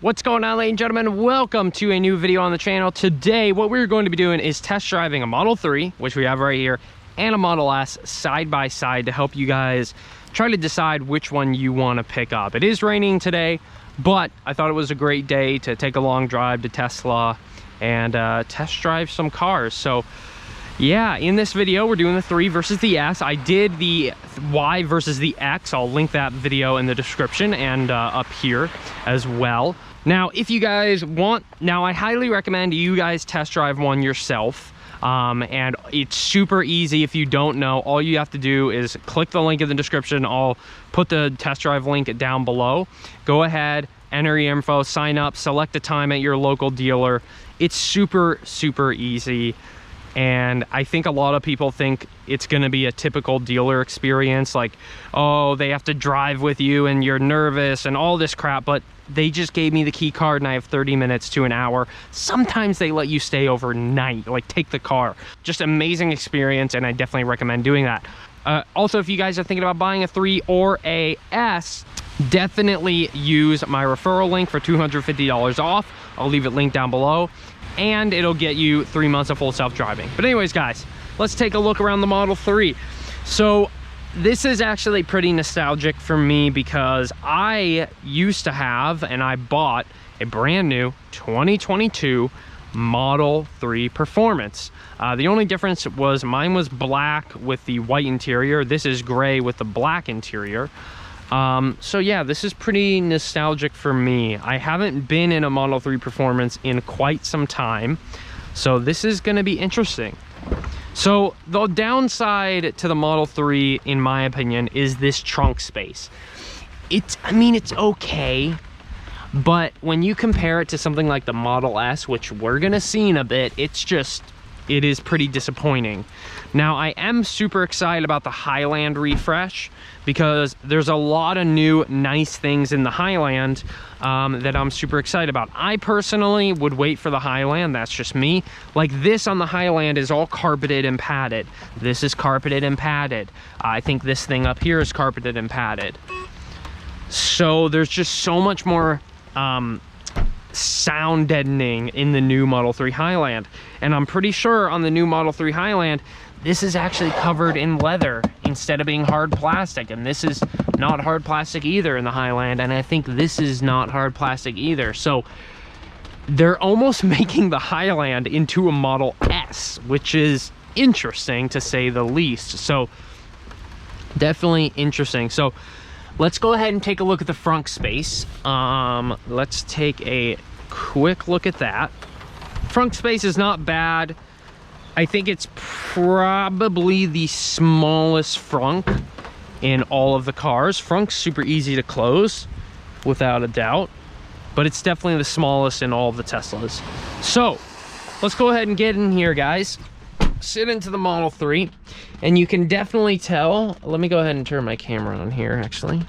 What's going on, ladies and gentlemen? Welcome to a new video on the channel. Today what we're going to be doing is test driving a Model 3, which we have right here, and a Model S side by side to help you guys try to decide which one you want to pick up. It is raining today, but I thought it was a great day to take a long drive to Tesla and test drive some cars. So yeah, in this video we're doing the 3 versus the S. I did the Y versus the X. I'll link that video in the description and up here as well. Now, if you guys want, I highly recommend you guys test drive one yourself. And it's super easy. If you don't know, all you have to do is click the link in the description. I'll put the test drive link down below. Go ahead, enter your info, sign up, select a time at your local dealer. It's super easy. And I think a lot of people think it's going to be a typical dealer experience, like, oh, they have to drive with you and you're nervous and all this crap, but they just gave me the key card and I have 30 minutes to an hour. Sometimes they let you stay overnight, like take the car. Just amazing experience, and I definitely recommend doing that. Also, if you guys are thinking about buying a 3 or a S, definitely use my referral link for $250 off. I'll leave it linked down below, and it'll get you 3 months of full self-driving. But anyways, guys, let's take a look around the Model 3. So this is actually pretty nostalgic for me because I used to have, and I bought a brand new 2022 Model 3 Performance. The only difference was mine was black with the white interior. This is gray with the black interior. So yeah, this is pretty nostalgic for me. I haven't been in a Model 3 Performance in quite some time, so this is going to be interesting. So the downside to the Model 3, in my opinion, is this trunk space. I mean, it's okay, but when you compare it to something like the Model S, which we're going to see in a bit, it is pretty disappointing. Now, I am super excited about the Highland refresh because there's a lot of new nice things in the Highland that I'm super excited about. I personally would wait for the Highland. That's just me. Like, this on the Highland is all carpeted and padded. This is carpeted and padded. I think this thing up here is carpeted and padded. So there's just so much more sound deadening in the new Model 3 Highland, and I'm pretty sure on the new Model 3 Highland this is actually covered in leather instead of being hard plastic, and this is not hard plastic either in the Highland, and I think this is not hard plastic either. So they're almost making the Highland into a Model S, which is interesting to say the least. So definitely interesting. So let's go ahead and take a look at the front space. Let's take a quick look at that. Front space is not bad. I think it's probably the smallest front in all of the cars. Front's super easy to close, without a doubt, but it's definitely the smallest in all of the Teslas. So let's go ahead and get in here, guys. Sit into the Model 3, and you can definitely tell. Let me go ahead and turn my camera on here, actually.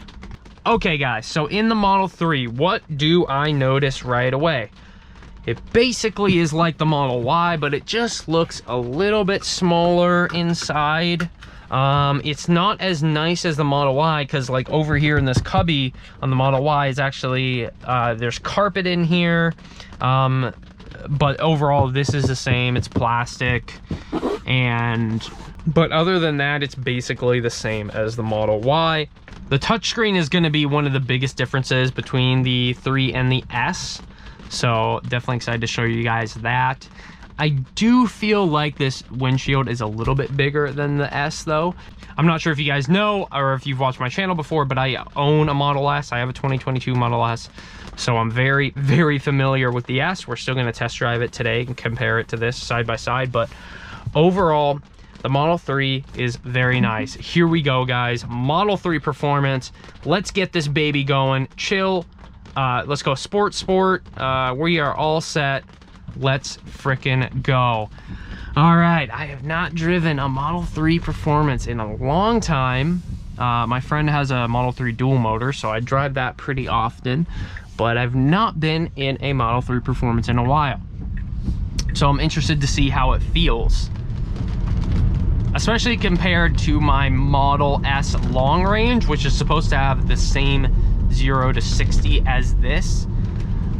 Okay, guys, so in the Model 3, what do I notice right away? It basically is like the Model Y, but it just looks a little bit smaller inside. It's not as nice as the Model Y, because like over here in this cubby on the Model Y is actually, there's carpet in here. But overall this is the same. It's plastic, but other than that, it's basically the same as the Model Y. The touchscreen is going to be one of the biggest differences between the 3 and the S, so definitely excited to show you guys that. I do feel like this windshield is a little bit bigger than the S though. I'm not sure if you guys know or if you've watched my channel before, but I own a Model S. I have a 2022 Model S. So I'm very familiar with the S. We're still going to test drive it today and compare it to this side by side. But overall, the Model 3 is very nice. Here we go, guys. Model 3 Performance. Let's get this baby going. Chill. Let's go sport. We are all set. Let's frickin' go. All right, I have not driven a Model 3 Performance in a long time. My friend has a Model 3 dual motor, so I drive that pretty often, but I've not been in a Model 3 Performance in a while. So I'm interested to see how it feels, especially compared to my Model S long range, which is supposed to have the same 0 to 60 as this.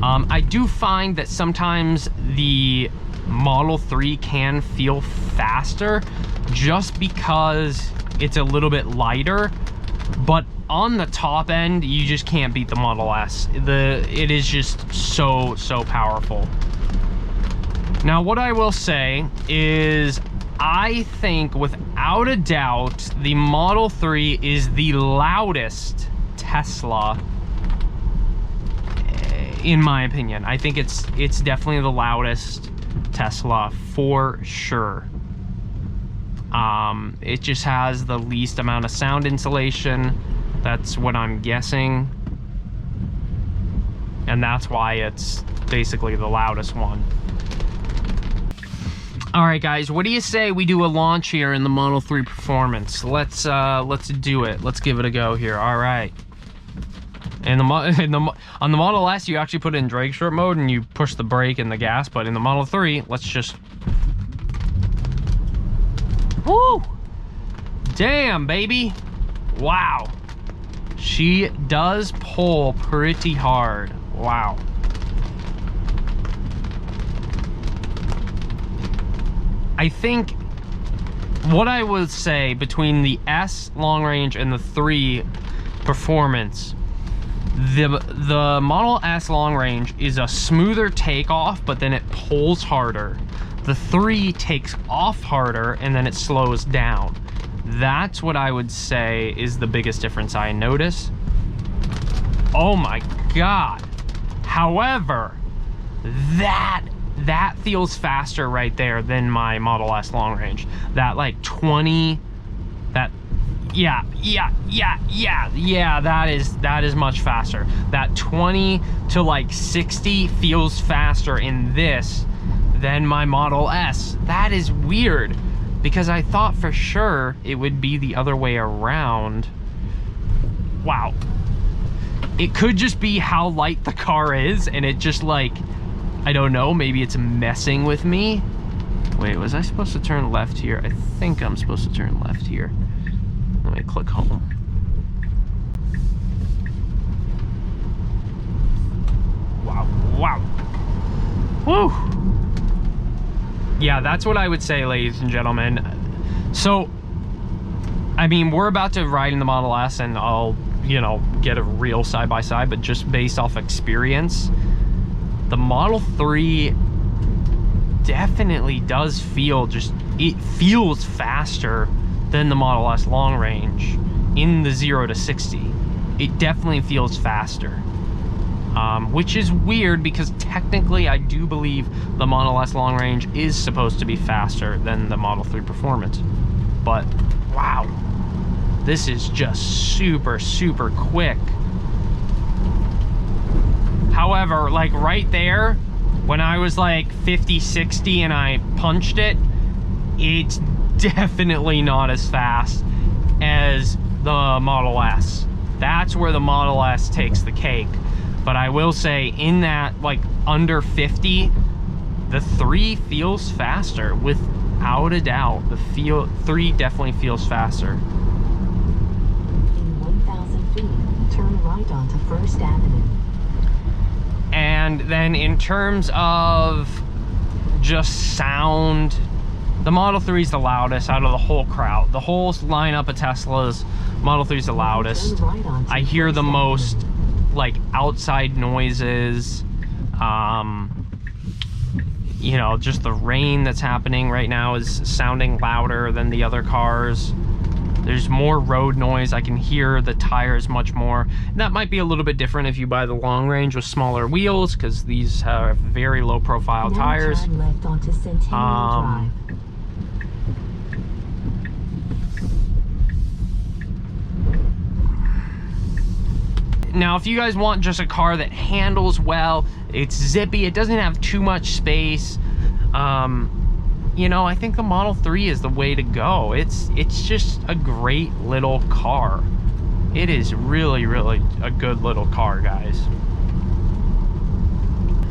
I do find that sometimes the Model 3 can feel faster just because it's a little bit lighter, but on the top end, you just can't beat the Model S. It is just so powerful. Now, what I will say is, I think without a doubt, the Model 3 is the loudest Tesla, in my opinion. I think it's definitely the loudest Tesla for sure. It just has the least amount of sound insulation. That's what I'm guessing. And that's why it's basically the loudest one. All right, guys, what do you say we do a launch here in the Model 3 Performance? Let's do it. Let's give it a go here. All right. On the Model S, you actually put it in drag strip mode and you push the brake and the gas, but in the Model 3, let's just... Woo! Damn, baby. Wow. She does pull pretty hard. Wow. I think what I would say between the S long range and the 3 Performance, the Model S long range is a smoother takeoff, but then it pulls harder. The 3 takes off harder and then it slows down. That's what I would say is the biggest difference I notice. Oh my God. However, that feels faster right there than my Model S long range. That like 20, that, yeah, that is much faster. That 20 to like 60 feels faster in this than my Model S. That is weird, because I thought for sure it would be the other way around. Wow. It could just be how light the car is, and it just like, I don't know, maybe it's messing with me. Wait, was I supposed to turn left here? I think I'm supposed to turn left here. Let me click home. Wow. Woo! Yeah, that's what I would say, ladies and gentlemen. So, I mean, we're about to ride in the Model S, and I'll, you know, get a real side-by-side, but just based off experience, the Model 3 definitely does feel it feels faster than the Model S long range in the 0 to 60. It definitely feels faster, which is weird because technically I do believe the Model S long range is supposed to be faster than the Model 3 Performance. But wow, this is just super quick. However, like right there, when I was like 50, 60 and I punched it, it's definitely not as fast as the Model S. That's where the Model S takes the cake. But I will say, in that like under 50, the 3 feels faster without a doubt. The 3 definitely feels faster. In 1,000 feet, turn right onto First Avenue. And then in terms of just sound, the Model 3 is the loudest out of the whole crowd. The whole lineup of Teslas, Model 3 is the loudest. I hear the most like outside noises. You know, just the rain that's happening right now is sounding louder than the other cars. There's more road noise. I can hear the tires much more. And that might be a little bit different if you buy the long range with smaller wheels, because these have very low profile tires. Turn left onto Centennial Drive. Now, if you guys want just a car that handles well, it's zippy, it doesn't have too much space, you know, I think the Model 3 is the way to go. It's just a great little car. It is really a good little car, guys.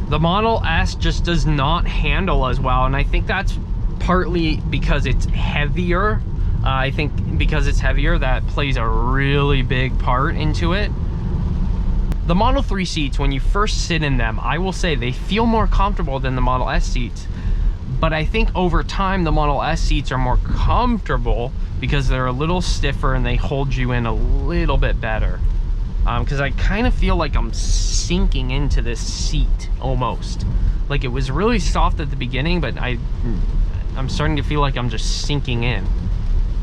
The Model S just does not handle as well, and I think that's partly because it's heavier. I think because it's heavier, that plays a really big part into it. the Model 3 seats, when you first sit in them, I will say they feel more comfortable than the Model S seats. But I think over time, the Model S seats are more comfortable because they're a little stiffer and they hold you in a little bit better. Because I kind of feel like I'm sinking into this seat almost. Like, it was really soft at the beginning, but I'm starting to feel like I'm just sinking in.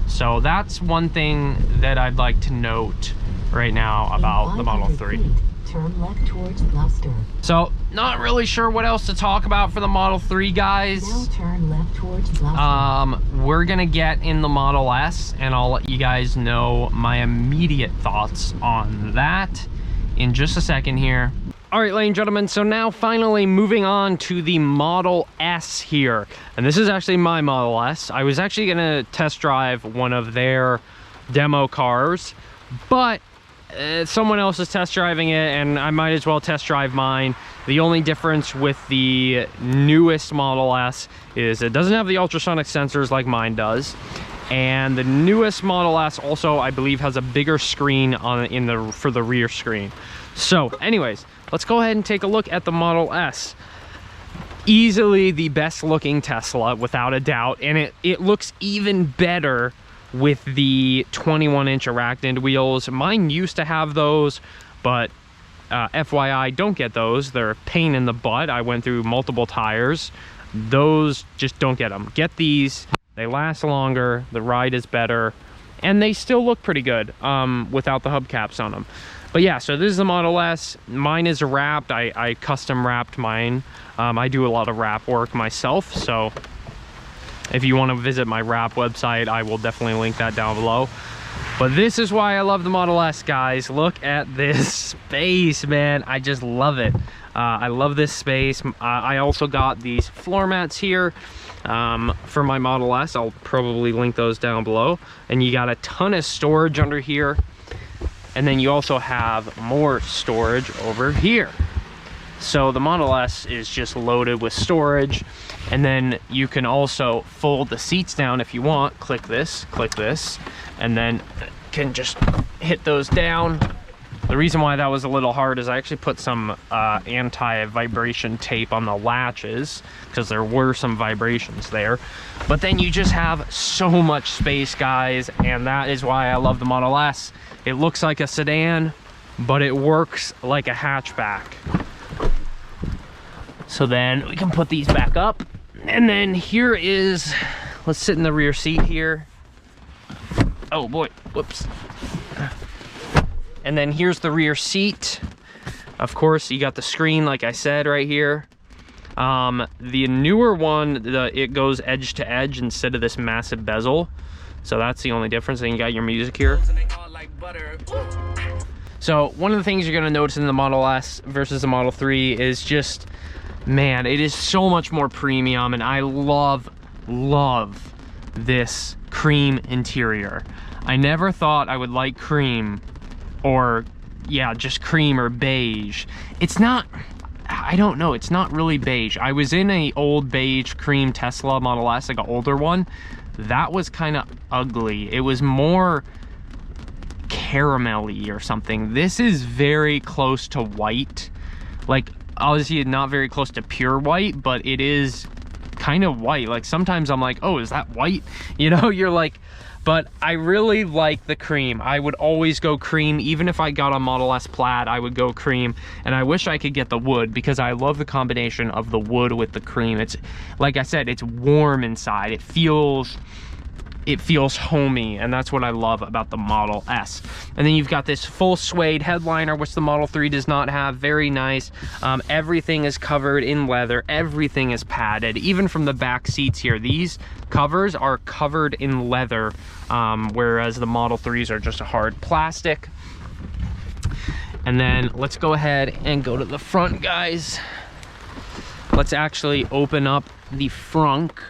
So that's one thing that I'd like to note right now about the Model 3. Turn left towards Gloucester. So, not really sure what else to talk about for the Model 3, guys. Now turn left towards Gloucester. We're gonna get in the Model S, and I'll let you guys know my immediate thoughts on that in just a second here. All right, ladies and gentlemen, so now finally moving on to the Model S here. And this is actually my Model S. I was actually gonna test drive one of their demo cars, but someone else is test driving it, and I might as well test drive mine. The only difference with the newest Model S is it doesn't have the ultrasonic sensors like mine does. And the newest Model S also, I believe, has a bigger screen for the rear screen. So anyways, let's go ahead and take a look at the Model S. Easily the best looking Tesla, without a doubt, and it looks even better with the 21-inch arachnid wheels. Mine used to have those, but FYI, don't get those. They're a pain in the butt. I went through multiple tires. Those, just don't get them. Get these. They last longer, the ride is better, and they still look pretty good without the hubcaps on them. But yeah, so this is the Model S. Mine is wrapped. I custom wrapped mine. I do a lot of wrap work myself, so if you want to visit my wrap website, I will definitely link that down below. But this is why I love the Model S, guys. Look at this space, man. I just love it. I love this space. I also got these floor mats here for my Model S. I'll probably link those down below. And you got a ton of storage under here. And then you also have more storage over here. So the Model S is just loaded with storage. And then you can also fold the seats down if you want. Click this, and then can just hit those down. The reason why that was a little hard is I actually put some anti-vibration tape on the latches because there were some vibrations there. But then you just have so much space, guys, and that is why I love the Model S. It looks like a sedan, but it works like a hatchback. So then we can put these back up. And then here is, let's sit in the rear seat here. Oh boy, whoops. And then here's the rear seat. Of course, you got the screen, like I said, right here. The newer one, it goes edge to edge instead of this massive bezel. So that's the only difference. And you got your music here. So one of the things you're gonna notice in the Model S versus the Model 3 is just, man, it is so much more premium, and I love this cream interior. I never thought I would like cream, or yeah, just cream or beige. It's not, I don't know, it's not really beige. I was in a old beige cream Tesla Model S, like an older one. That was kind of ugly. It was more caramelly or something. This is very close to white. Like, obviously not very close to pure white, but it is kind of white. Like, sometimes I'm like, oh, is that white? You know, you're like, but I really like the cream. I would always go cream. Even if I got a Model S Plaid, I would go cream. And I wish I could get the wood because I love the combination of the wood with the cream. It's, like I said, it's warm inside. It feels homey, and that's what I love about the Model S. And then you've got this full suede headliner, which the Model 3 does not have. Very nice. Everything is covered in leather. Everything is padded, even from the back seats here. These covers are covered in leather, whereas the Model 3s are just a hard plastic. And then let's go ahead and go to the front, guys. Let's actually open up the frunk.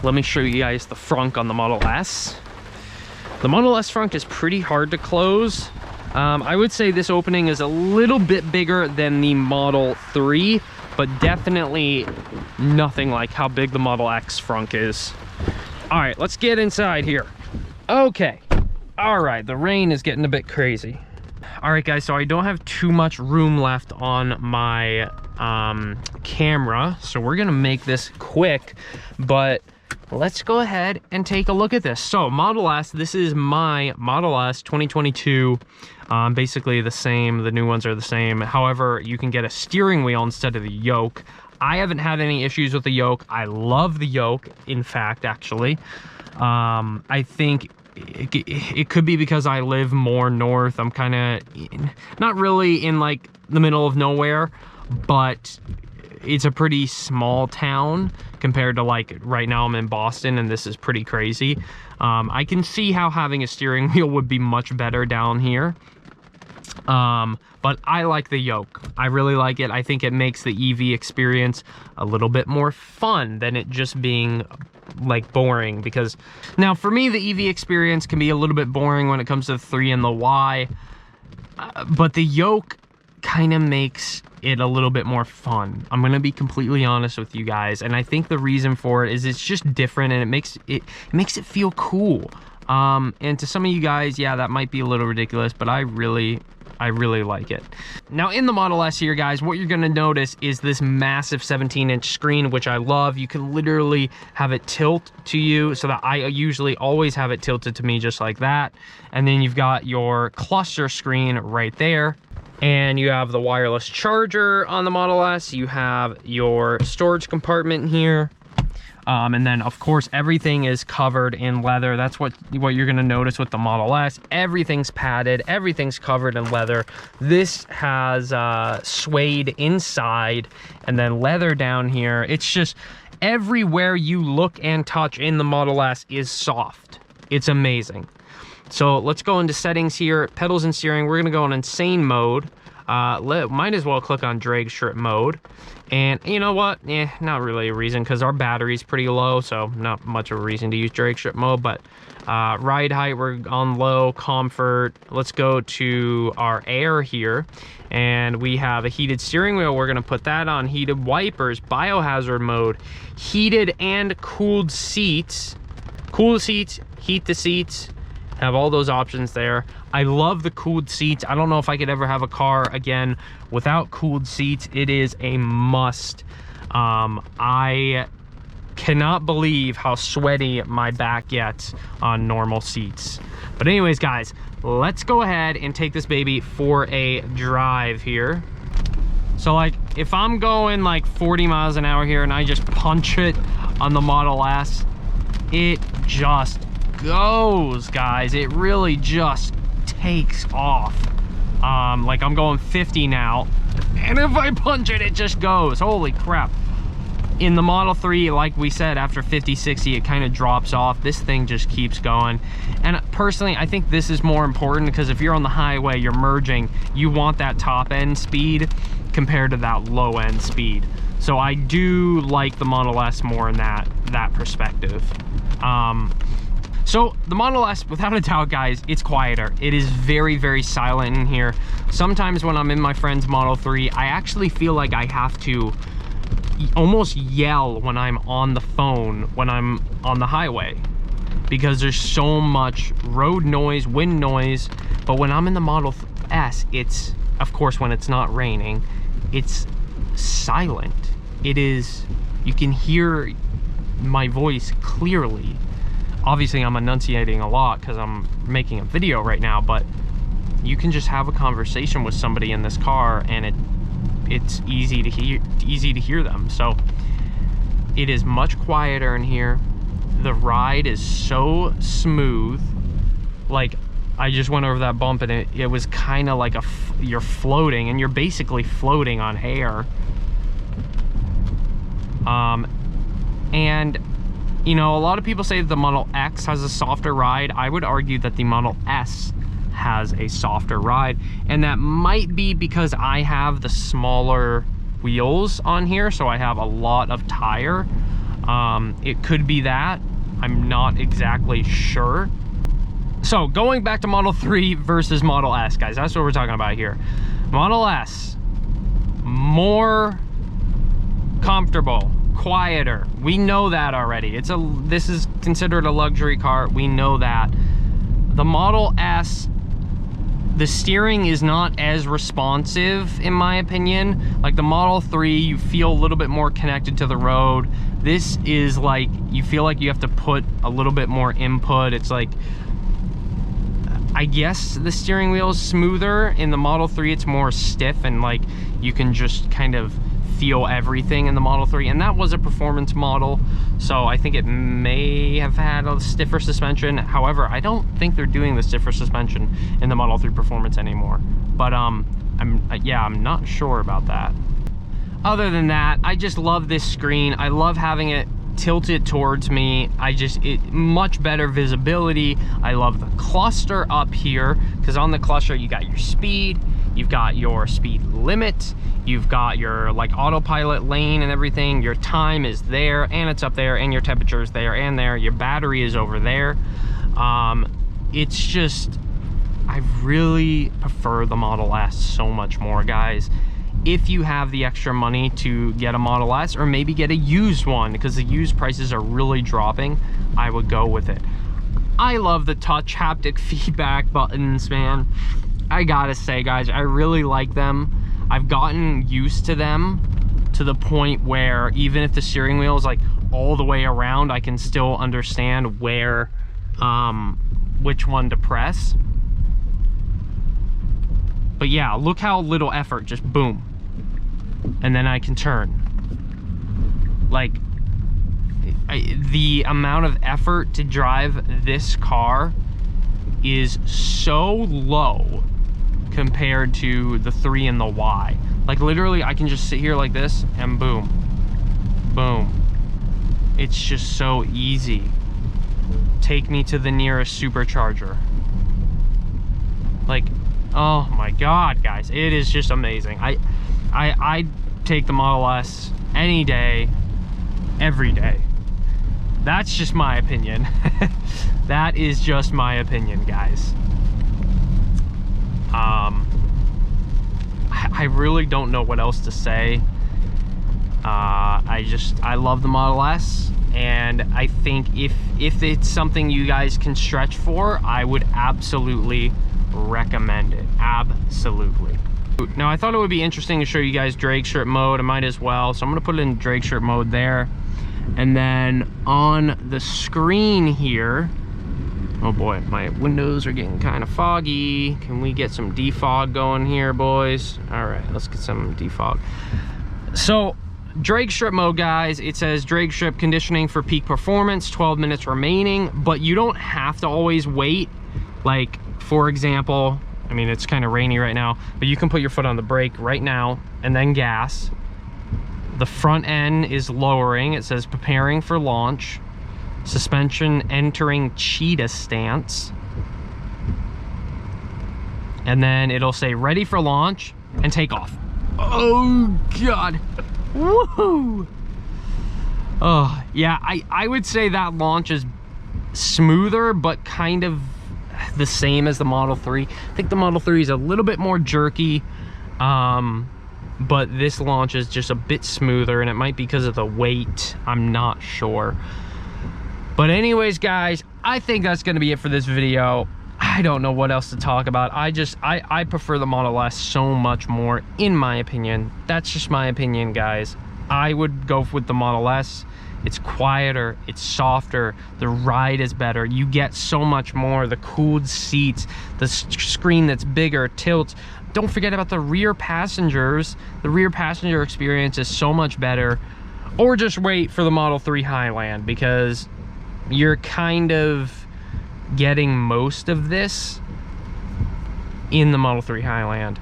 Let me show you guys the frunk on the Model S. The Model S frunk is pretty hard to close. I would say this opening is a little bit bigger than the Model 3, but definitely nothing like how big the Model X frunk is. All right, let's get inside here. Okay, all right, the rain is getting a bit crazy. All right, guys, so I don't have too much room left on my camera, so we're gonna make this quick, but let's go ahead and take a look at this. So Model S, this is my Model S 2022. Basically the same, the new ones are the same. However, you can get a steering wheel instead of the yoke. I haven't had any issues with the yoke. I love the yoke, in fact, actually. I think it could be because I live more north. I'm kind of not really in like the middle of nowhere, but it's a pretty small town compared to like right now I'm in Boston and this is pretty crazy. I can see how having a steering wheel would be much better down here. But I like the yoke. I really like it. I think it makes the EV experience a little bit more fun than it just being like boring, because now for me the EV experience can be a little bit boring when it comes to the 3 and the Y, but the yoke kind of makes it a little bit more fun. I'm gonna be completely honest with you guys, and I think the reason for it is it's just different and it makes it feel cool. And to some of you guys, yeah, that might be a little ridiculous, but I really like it. Now in the Model S here, guys, what you're gonna notice is this massive 17-inch screen, which I love. You can literally have it tilt to you, so that I usually always have it tilted to me just like that. And then you've got your cluster screen right there. And you have the wireless charger on the Model S. You have your storage compartment here. And then of course everything is covered in leather. That's what you're gonna notice with the Model S. Everything's padded, everything's covered in leather. This has suede inside and then leather down here. It's just everywhere you look and touch in the Model S is soft. It's amazing. So let's go into settings here, pedals and steering. We're gonna go in insane mode. Might as well click on drag strip mode. And you know what? Not really a reason, because our battery's pretty low, so not much of a reason to use drag strip mode. But ride height, we're on low. Comfort, let's go to our air here, and we have a heated steering wheel. We're gonna put that on. Heated wipers, biohazard mode, heated and cooled seats. Cool seats, heat the seats. Have all those options there. I love the cooled seats. I don't know if I could ever have a car again without cooled seats. It is a must. I cannot believe how sweaty my back gets on normal seats. But anyways, guys, let's go ahead and take this baby for a drive here. So like if I'm going like 40 miles an hour here and I just punch it on the Model S, it just goes, guys. It really just takes off. Like I'm going 50 now, and if I punch it, it just goes. Holy crap. In the Model 3, like we said, after 50, 60, it kind of drops off. This thing just keeps going. And personally, I think this is more important, because if you're on the highway, you're merging, you want that top end speed compared to that low end speed. So I do like the Model S more in that perspective. So the Model S, without a doubt, guys, it's quieter. It is very, very silent in here. Sometimes when I'm in my friend's Model 3, I actually feel like I have to almost yell when I'm on the phone when I'm on the highway, because there's so much road noise, wind noise. But when I'm in the Model S, it's, of course, when it's not raining, it's silent. It is, you can hear my voice clearly. Obviously I'm enunciating a lot because I'm making a video right now, but you can just have a conversation with somebody in this car and it's easy to hear them. So it is much quieter in here. The ride is so smooth. Like I just went over that bump and it was kind of like you're floating, and you're basically floating on air. And you know, a lot of people say that the Model X has a softer ride. I would argue that the Model S has a softer ride, and that might be because I have the smaller wheels on here, so I have a lot of tire. It could be that. I'm not exactly sure. So going back to Model 3 versus Model S, guys, that's what we're talking about here. Model S, more comfortable, quieter. We know that already. This is considered a luxury car. We know that. The Model S the steering is not as responsive in my opinion. Like the Model 3, you feel a little bit more connected to the road. This is like, you feel like you have to put a little bit more input. It's like, I guess the steering wheel is smoother. In the Model 3, it's more stiff and like you can just kind of feel everything in the Model 3, and that was a performance model, so I think it may have had a stiffer suspension. However, I don't think they're doing the stiffer suspension in the Model 3 Performance anymore, but I'm not sure about that. Other than that, I just love this screen. I love having it tilted towards me. Much better visibility. I love the cluster up here, because on the cluster you got your speed, you've got your speed limit, you've got your like autopilot lane and everything. Your time is there and it's up there, and your temperature is there and there. Your battery is over there. It's just, I really prefer the Model S so much more, guys. If you have the extra money to get a Model S, or maybe get a used one, because the used prices are really dropping, I would go with it. I love the touch haptic feedback buttons, man. I gotta say, guys, I really like them. I've gotten used to them to the point where even if the steering wheel is like all the way around, I can still understand where, which one to press. But yeah, look how little effort, just boom. And then I can turn. Like, the amount of effort to drive this car is so low compared to the 3 and the Y. Like literally I can just sit here like this and boom, boom. It's just so easy. Take me to the nearest supercharger. Like, oh my God, guys, it is just amazing. I take the Model S any day, every day. That's just my opinion. That is just my opinion, guys. I really don't know what else to say. I love the Model S, and I think if it's something you guys can stretch for, I would absolutely recommend it. Absolutely. Now, I thought it would be interesting to show you guys drag strip mode. I might as well, so I'm gonna put it in drag strip mode there. And then on the screen here, oh boy, my windows are getting kind of foggy. Can we get some defog going here, boys? All right, let's get some defog. So, drag strip mode, guys, it says drag strip conditioning for peak performance, 12 minutes remaining, but you don't have to always wait. Like, for example, I mean, it's kind of rainy right now, but you can put your foot on the brake right now and then gas. The front end is lowering. It says preparing for launch. Suspension entering cheetah stance. And then it'll say ready for launch and take off. Oh God. Woohoo. Oh yeah, I would say that launch is smoother, but kind of the same as the Model 3. I think the Model 3 is a little bit more jerky, but this launch is just a bit smoother, and it might be because of the weight. I'm not sure. But anyways, guys, I think that's going to be it for this video. I don't know what else to talk about. I prefer the Model S so much more, in my opinion. That's just my opinion, guys. I would go with the Model S. It's quieter, it's softer, the ride is better, you get so much more, the cooled seats, the screen that's bigger, tilts. Don't forget about the rear passengers. The rear passenger experience is so much better. Or just wait for the Model 3 Highland, because you're kind of getting most of this in the Model 3 Highland.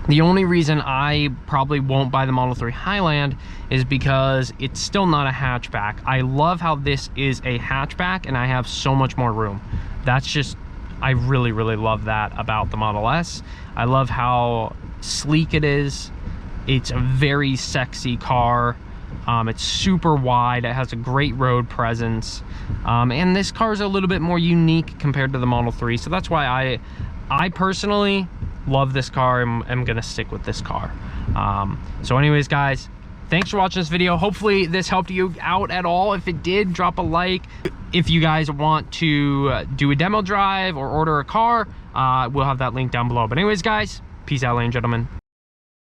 The only reason I probably won't buy the Model 3 Highland is because it's still not a hatchback. I love how this is a hatchback and I have so much more room. That's just, I really, really love that about the Model S. I love how sleek it is. It's a very sexy car. It's super wide. It has a great road presence. And this car is a little bit more unique compared to the Model 3. So that's why I personally love this car and I'm gonna stick with this car. So anyways, guys, thanks for watching this video. Hopefully this helped you out at all. If it did, drop a like. If you guys want to do a demo drive or order a car, we'll have that link down below. But anyways, guys, peace out, ladies and gentlemen.